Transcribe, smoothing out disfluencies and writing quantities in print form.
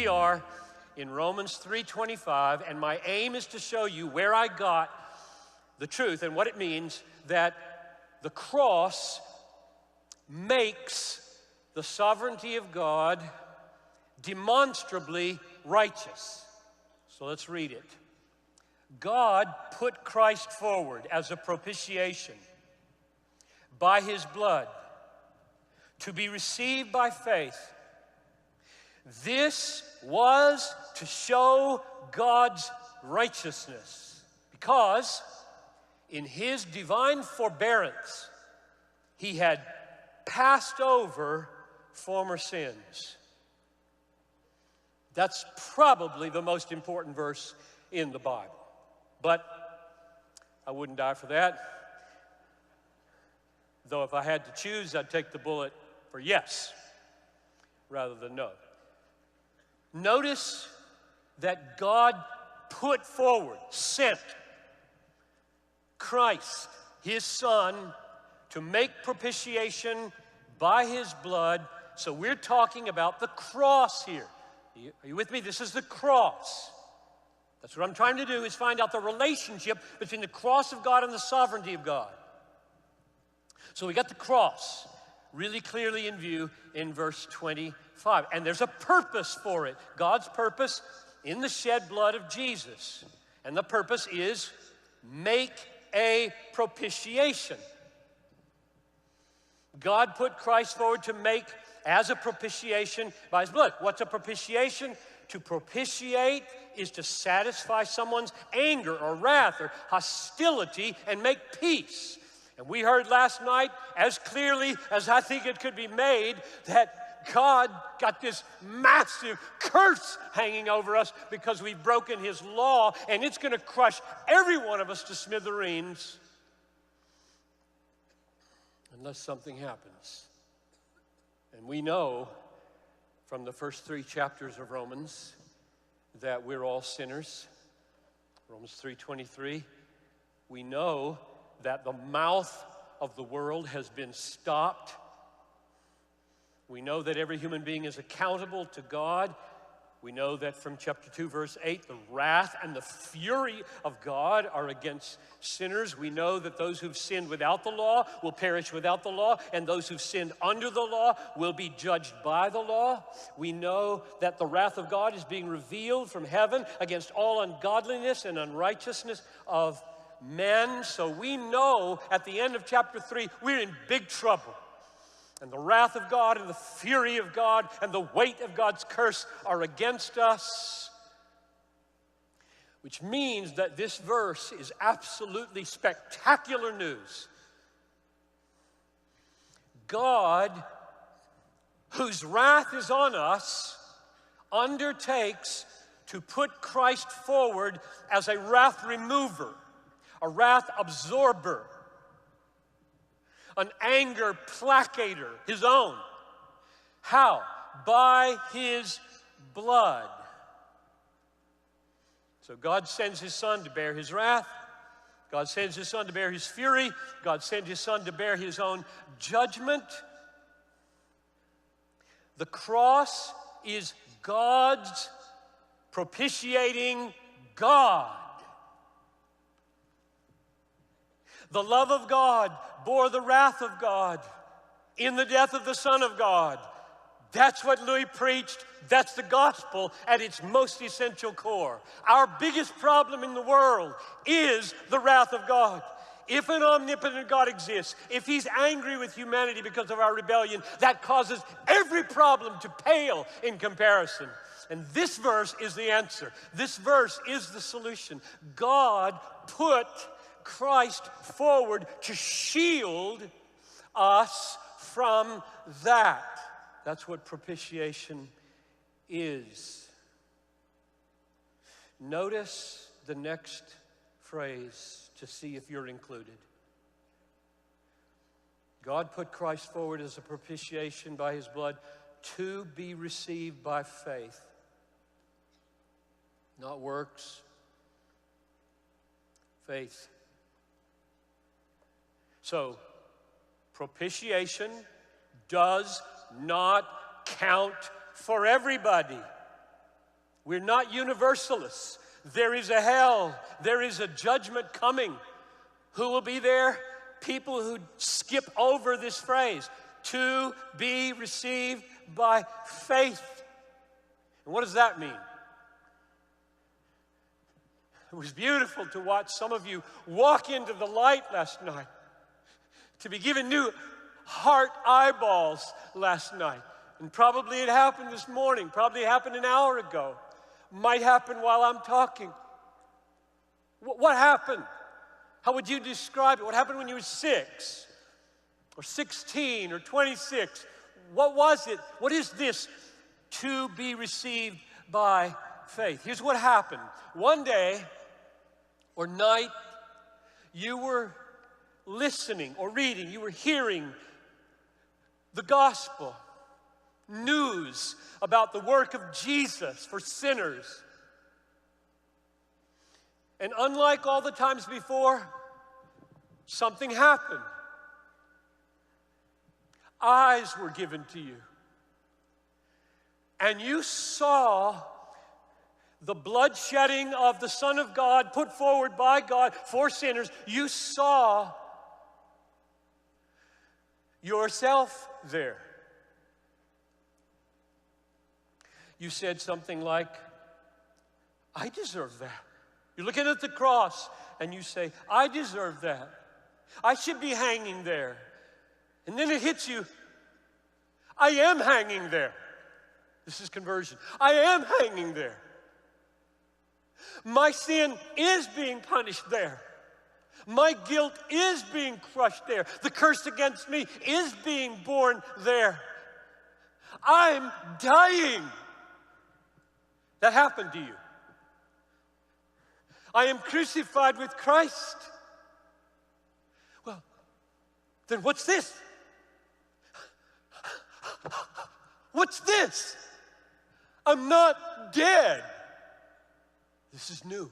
we are in Romans 3:25, and my aim is to show you where I got the truth and what it means that the cross makes the sovereignty of God demonstrably righteous. So let's read it. God put Christ forward as a propitiation by his blood to be received by faith. This was to show God's righteousness, because in his divine forbearance, he had passed over former sins. That's probably the most important verse in the Bible. But I wouldn't die for that. Though if I had to choose, I'd take the bullet for yes rather than no. Notice that God put forward, sent Christ, his Son, to make propitiation by his blood. So we're talking about the cross here. Are you with me? This is the cross. That's what I'm trying to do, is find out the relationship between the cross of God and the sovereignty of God. So we got the cross really clearly in view in verse 25. And there's a purpose for it. God's purpose in the shed blood of Jesus. And the purpose is make a propitiation. God put Christ forward to make as a propitiation by his blood. What's a propitiation? To propitiate is to satisfy someone's anger or wrath or hostility and make peace. And we heard last night, as clearly as I think it could be made, that God got this massive curse hanging over us because we've broken his law, and it's going to crush every one of us to smithereens unless something happens. And we know from the first 3 chapters of Romans that we're all sinners. Romans 3:23, we know that the mouth of the world has been stopped. We know that every human being is accountable to God. We know that from chapter 2, verse 8, the wrath and the fury of God are against sinners. We know that those who've sinned without the law will perish without the law, and those who've sinned under the law will be judged by the law. We know that the wrath of God is being revealed from heaven against all ungodliness and unrighteousness of men. So we know at the end of chapter 3, we're in big trouble. And the wrath of God and the fury of God and the weight of God's curse are against us. Which means that this verse is absolutely spectacular news. God, whose wrath is on us, undertakes to put Christ forward as a wrath remover, a wrath absorber, an anger placator, his own. How? By his blood. So God sends his Son to bear his wrath. God sends his Son to bear his fury. God sends his Son to bear his own judgment. The cross is God's propitiating God. The love of God bore the wrath of God in the death of the Son of God. That's what Louis preached. That's the gospel at its most essential core. Our biggest problem in the world is the wrath of God. If an omnipotent God exists, if he's angry with humanity because of our rebellion, that causes every problem to pale in comparison. And this verse is the answer. This verse is the solution. God put Christ forward to shield us from that. That's what propitiation is. Notice the next phrase to see if you're included. God put Christ forward as a propitiation by his blood to be received by faith, not works. Faith. So, propitiation does not count for everybody. We're not universalists. There is a hell. There is a judgment coming. Who will be there? People who skip over this phrase, to be received by faith. And what does that mean? It was beautiful to watch some of you walk into the light last night, to be given new heart eyeballs last night. And probably it happened this morning, probably happened an hour ago, might happen while I'm talking. What happened? How would you describe it? What happened when you were 6 or 16 or 26? What was it? What is this to be received by faith? Here's what happened. One day or night, you were listening or reading, you were hearing the gospel, news about the work of Jesus for sinners. And unlike all the times before, something happened. Eyes were given to you. And you saw the bloodshedding of the Son of God put forward by God for sinners. You saw yourself there. You said something like, I deserve that. You're looking at the cross and you say, I deserve that. I should be hanging there. And then it hits you, I am hanging there. This is conversion. I am hanging there. My sin is being punished there. My guilt is being crushed there. The curse against me is being borne there. I'm dying. That happened to you. I am crucified with Christ. Well, then what's this? What's this? I'm not dead. This is new.